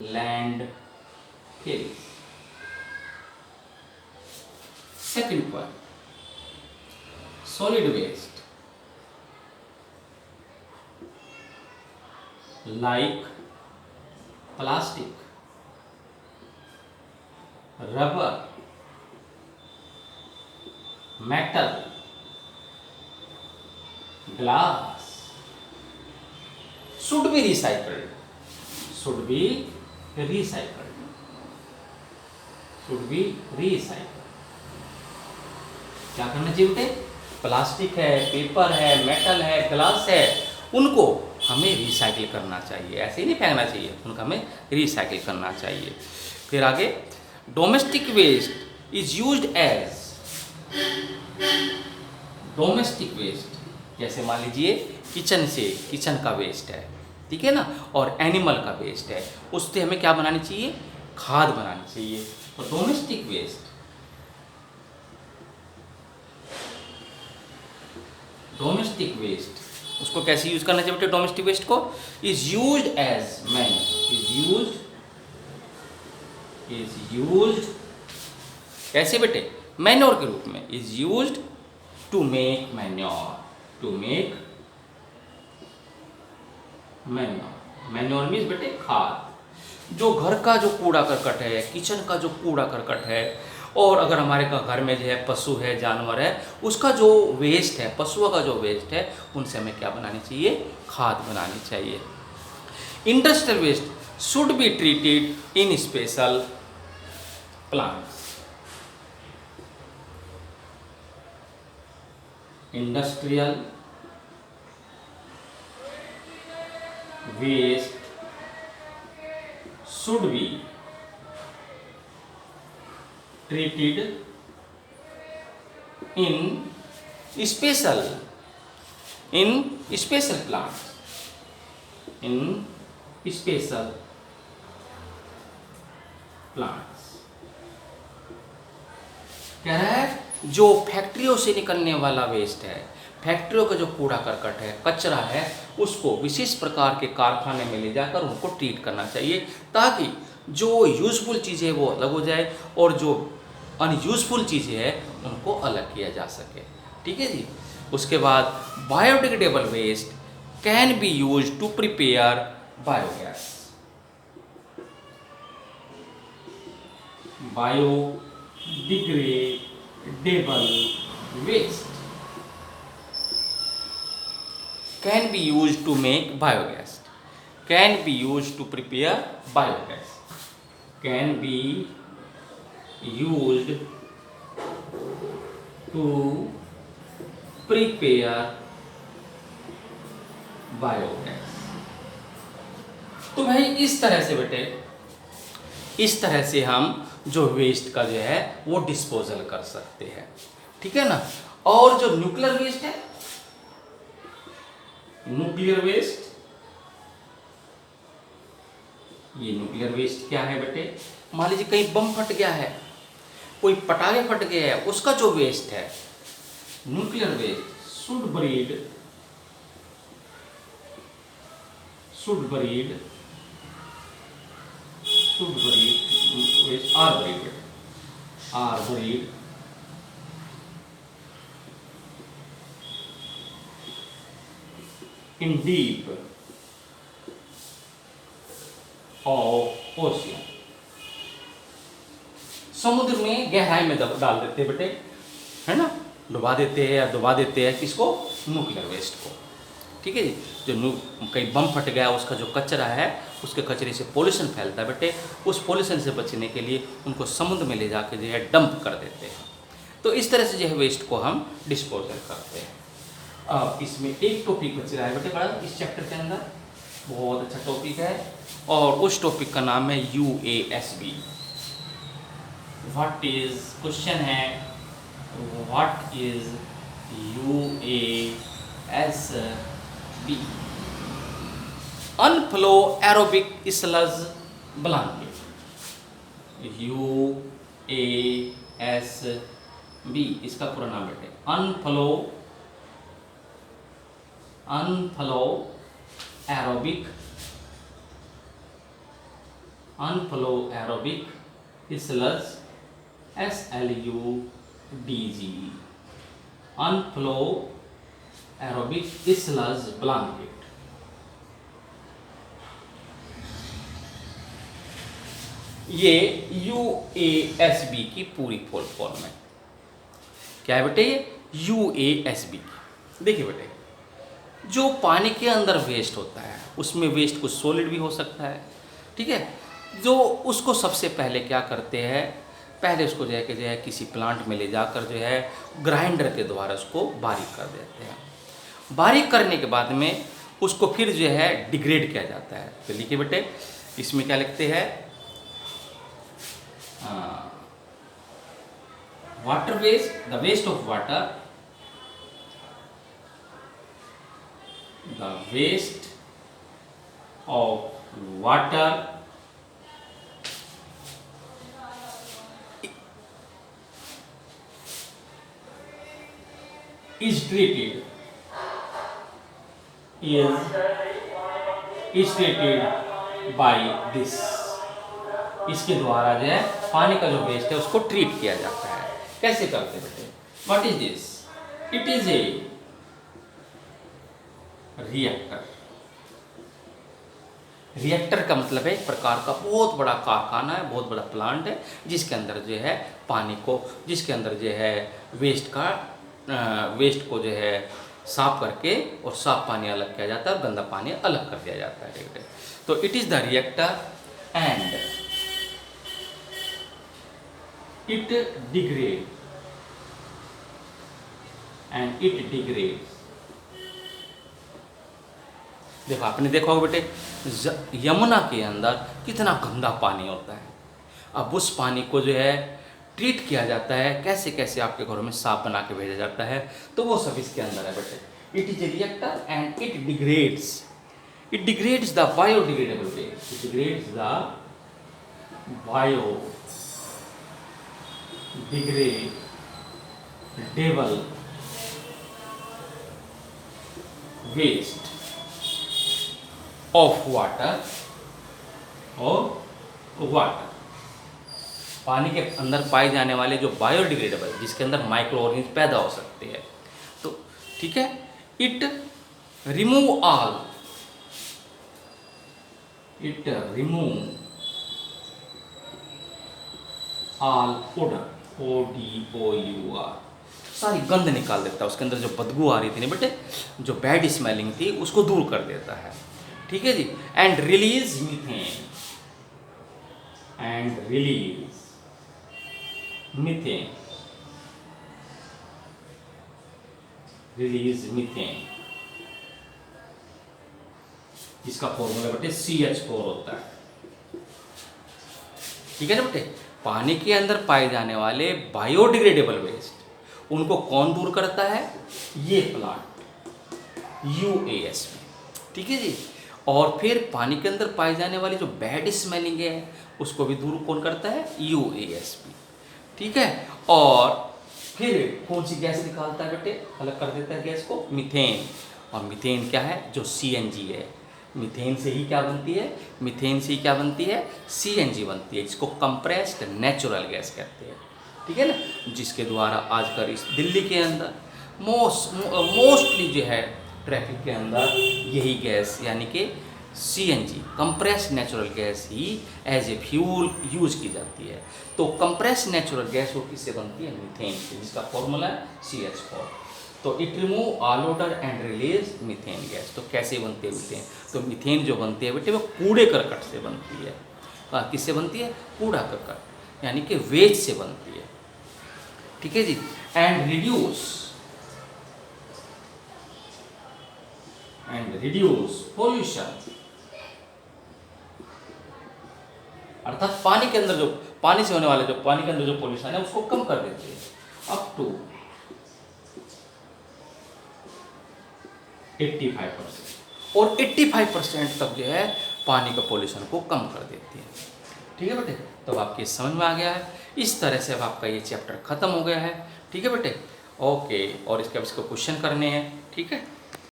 landfill. Second point, solid waste like plastic, rubber, metal, glass should be recycled. Should be recycled. Should be recycled. क्या करना चाहिए बेटे? Plastic है, paper है, metal है, glass है, उनको हमें रिसाइकिल करना चाहिए, ऐसे ही नहीं फेंकना चाहिए, उनको हमें रिसाइकिल करना चाहिए। फिर आगे, domestic waste is used as, domestic waste जैसे मान लीजिए किचन का वेस्ट है, ठीक है ना, और एनिमल का वेस्ट है, उससे हमें क्या बनानी चाहिए? खाद बनानी चाहिए। तो डोमेस्टिक वेस्ट, डोमेस्टिक वेस्ट उसको कैसे यूज करना चाहिए बेटे? डोमेस्टिक वेस्ट को is used as manure, is used कैसे बेटे? मैन्योर के रूप में, is used to make manure, to make manure. Manure means बेटे खाद। जो घर का जो कूड़ा करकट है, किचन का जो कूड़ा करकट है, और अगर हमारे घर में जो है पशु है, जानवर है, उसका जो वेस्ट है, पशुओं का जो वेस्ट है, उनसे हमें क्या बनानी चाहिए? खाद बनानी चाहिए। Industrial waste should be treated in special plants. Industrial waste should be treated in special plants, in special plants। कह रहा है जो फैक्ट्रियों से निकलने वाला वेस्ट है, फैक्ट्रियों का जो कूड़ा करकट है, कचरा है, उसको विशेष प्रकार के कारखाने में ले जाकर उनको ट्रीट करना चाहिए, ताकि जो यूजफुल चीज़ें वो अलग हो जाए और जो अनयूजफुल चीज़ें हैं उनको अलग किया जा सके। ठीक है जी। उसके बाद biodegradable waste can be use to prepare biogas. Biodegradable waste can be used to make biogas, can be used to prepare biogas, can be used to prepare biogas। तो भाई इस तरह से बेटे, इस तरह से हम जो वेस्ट का जो है वो डिस्पोजल कर सकते हैं, ठीक है ना। और जो न्यूक्लियर वेस्ट है, न्यूक्लियर वेस्ट, ये न्यूक्लियर वेस्ट क्या है बेटे? मान लीजिए कहीं बम फट गया है, कोई पटाखे फट गया है, उसका जो वेस्ट है, nuclear waste should buried or buried in deep of ocean। समुद्र में गहराई में डाल देते हैं बेटे, है ना, डुबा देते हैं या डुबा देते हैं किसको? न्यूक्लियर वेस्ट को। ठीक है जी। जो कहीं बम फट गया, उसका जो कचरा है, उसके कचरे से पोल्यूशन फैलता है बेटे, उस पोल्यूशन से बचने के लिए उनको समुद्र में ले जाके जो है डंप कर देते हैं। तो इस तरह से जो है वेस्ट को हम डिस्पोजल करते हैं। अब इसमें एक टॉपिक बच रहा है बेटे बड़ा, इस चैप्टर के अंदर बहुत अच्छा टॉपिक है, और उस टॉपिक का नाम है UASB। व्हाट इज, क्वेश्चन है what is UASB? Upflow aerobic sludge blanket. UASB इसका पूरा नाम बेटे upflow aerobic upflow aerobic sludge, SLUDG, upflow aerobic sludge blanket. ये UASB की पूरी फुल फॉर्म है। क्या है बेटे? ये UASB। देखिए बेटे, जो पानी के अंदर वेस्ट होता है उसमें वेस्ट कुछ सॉलिड भी हो सकता है, ठीक है। जो उसको सबसे पहले क्या करते हैं, पहले उसको जो है किसी प्लांट में ले जाकर जो है ग्राइंडर के द्वारा उसको बारीक कर देते हैं। बारीक करने के बाद में उसको फिर जो है डिग्रेड किया जाता है। तो लिखिए बेटे, इसमें क्या लिखते हैं, water waste, the waste of water, the waste of water is treated by this। इसके द्वारा जो है पानी का जो वेस्ट है उसको ट्रीट किया जाता है। कैसे करते बेटे? What is this? It is a reactor. Reactor का मतलब है एक प्रकार का बहुत बड़ा कारखाना है, बहुत बड़ा प्लांट है, जिसके अंदर जो है पानी को, जिसके अंदर जो है वेस्ट को जो है साफ करके और साफ पानी अलग किया जाता है और गंदा पानी अलग कर दिया जाता है। तो it is the reactor and it degrade देखो, आपने देखा होगा बेटे, यमुना के अंदर कितना गंदा पानी होता है। अब उस पानी को जो है ट्रीट किया जाता है, कैसे कैसे आपके घरों में साफ बना के भेजा जाता है, तो वो सब इसके अंदर है बेटे। It is a reactor and it degrades the biodegradable waste. It degrades the biodegradable waste of water पानी के अंदर पाए जाने वाले जो बायोडिग्रेडेबल, जिसके अंदर माइक्रो ऑर्गेनिज्म पैदा हो सकते हैं, तो ठीक है। It remove all odour, ODOUR, सारी गंद निकाल देता है। उसके अंदर जो बदबू आ रही थी ना बेटे, जो बैड स्मेलिंग थी, उसको दूर कर देता है, ठीक है जी। एंड रिलीज मीथेन, इसका फॉर्मूला बेटे CH4 होता है, ठीक है ना बेटे। पानी के अंदर पाए जाने वाले बायोडिग्रेडेबल वेस्ट, उनको कौन दूर करता है? ये प्लांट UASB, ठीक है जी। और फिर पानी के अंदर पाए जाने वाली जो बैड स्मेलिंग है, उसको भी दूर कौन करता है? UASB, ठीक है। और फिर कौन सी गैस निकालता है बेटे? अलग कर देता है गैस को, मीथेन। और मीथेन क्या है? जो CNG है। मीथेन से ही क्या बनती है? CNG बनती है, जिसको कंप्रेस्ड नेचुरल गैस कहते हैं, ठीक है ना। जिसके द्वारा आजकल इस दिल्ली के अंदर मोस्टली जो है ट्रैफिक के अंदर यही गैस यानी कि CNG कंप्रेस्ड नेचुरल गैस ही एज ए फ्यूल यूज की जाती है। तो कंप्रेस्ड नेचुरल गैस वो किससे बनती है? मीथेन से, जिसका फॉर्मूला है CH4। तो it remove all odour and release methane gas. तो कैसे बनती है मीथेन? तो मीथेन जो बनती है बेटे वो कूड़े करकट से बनती है। किससे बनती है? कूड़ा करकट यानी कि वेस्ट से बनती है, ठीक है जी। एंड रिड्यूस पोल्यूशन, अर्थात पानी के अंदर जो पानी से होने वाले जो पानी के अंदर जो पोल्यूशन है उसको कम कर देती है अप टू 85%। और 85% तक जो है पानी का पोल्यूशन को कम कर देती है, ठीक है बेटे। तो अब आपकी समझ में आ गया है। इस तरह से अब आपका ये चैप्टर खत्म हो गया है, ठीक है बेटे। ओके, और इसके अब इसको क्वेश्चन करने हैं, ठीक है।